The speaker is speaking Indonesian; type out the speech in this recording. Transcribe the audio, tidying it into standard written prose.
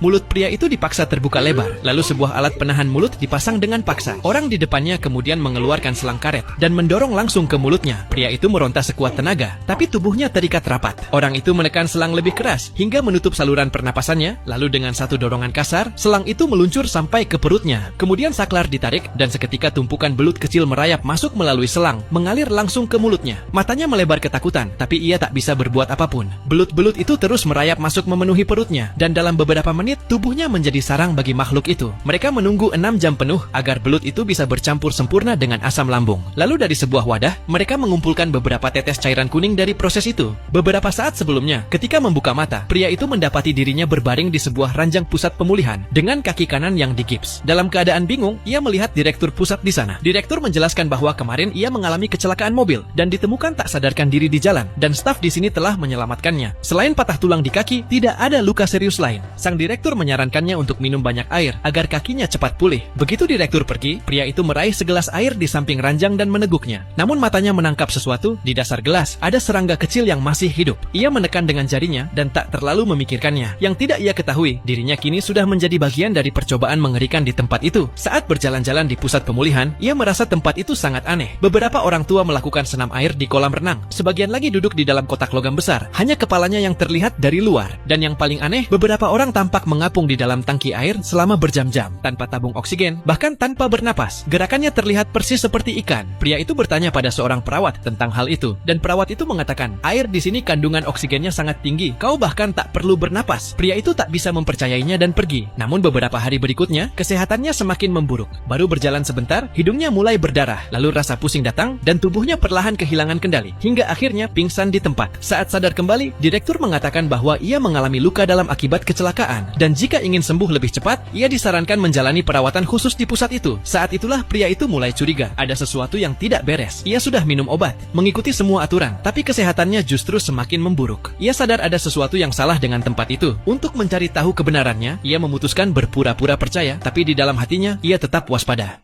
mulut pria itu dipaksa terbuka lebar. Lalu sebuah alat penahan mulut dipasang dengan paksa. Orang di depannya kemudian mengeluarkan selang karet dan mendorong langsung ke mulutnya. Pria itu meronta sekuat tenaga, tapi tubuhnya terikat rapat. Orang itu menekan selang lebih keras hingga menutup saluran pernapasannya. Lalu dengan satu dorongan kasar, selang itu meluncur sampai ke perutnya. Kemudian saklar ditarik dan seketika tumpukan belut kecil merayap masuk melalui selang, mengalir langsung ke mulutnya. Matanya melebar ketakutan, tapi ia tak bisa berbuat apapun. Belut-belut itu terus merayap masuk memenuhi perutnya, dan dalam beberapa menit tubuhnya menjadi sarang bagi makhluk itu. Mereka menunggu 6 jam penuh agar belut itu bisa bercampur sempurna dengan asam lambung. Lalu dari sebuah wadah, mereka mengumpulkan beberapa tetes cairan kuning dari proses itu. Beberapa saat sebelumnya, ketika membuka mata, pria itu mendapati dirinya berbaring di sebuah ranjang pusat pemulihan dengan kaki kanan yang digips. Dalam keadaan bingung, ia melihat direktur pusat di sana. Direktur menjelaskan bahwa kemarin ia mengalami kecelakaan mobil dan ditemukan tak sadarkan diri di jalan, dan staf di sini telah menyelamatkannya. Selain patah tulang di kaki, tidak ada luka serius lain. Sang direktur menyarankannya untuk minum banyak air agar kakinya cepat pulih. Begitu direktur pergi, pria itu meraih segelas air di samping ranjang dan meneguknya. Namun matanya menangkap sesuatu. Di dasar gelas ada serangga kecil yang masih hidup. Ia menekan dengan jarinya dan tak terlalu memikirkannya. Yang tidak ia ketahui, dirinya kini sudah menjadi bagian dari percobaan mengerikan di tempat itu. Saat berjalan-jalan di pusat pemulihan, ia merasa tempat itu sangat aneh. Beberapa orang tua melakukan senam air di kolam renang. Sebagian lagi duduk di dalam kotak logam besar. Hanya kepalanya yang terlihat dari luar. Dan yang paling aneh, beberapa orang tampak mengapung di dalam tangki air selama berjam-jam, tanpa tabung oksigen, bahkan tanpa bernapas. Gerakannya terlihat persis seperti ikan. Pria itu bertanya pada seorang perawat tentang hal itu, dan perawat itu mengatakan, air di sini kandungan oksigennya sangat tinggi, kau bahkan tak perlu bernapas. Pria itu tak bisa mempercayainya dan pergi. Namun beberapa hari berikutnya, kesehatannya semakin memburuk. Baru berjalan sebentar, hidungnya mulai berdarah, lalu rasa pusing datang, dan tubuhnya perlahan kehilangan kendali, hingga akhirnya pingsan di tempat. Saat sadar kembali, direktur mengatakan bahwa ia mengalami luka dalam akibat kecelakaan, dan jika ingin sembuh lebih cepat, ia disarankan menjalani perawatan khusus di pusat itu. Saat itulah pria itu mulai curiga, ada sesuatu yang tidak beres. Ia sudah minum obat, mengikuti semua aturan, tapi kesehatannya justru semakin memburuk. Ia sadar ada sesuatu yang salah dengan tempat itu. Untuk mencari tahu kebenarannya, ia memutuskan berpura-pura percaya, tapi di dalam hatinya, ia tetap waspada.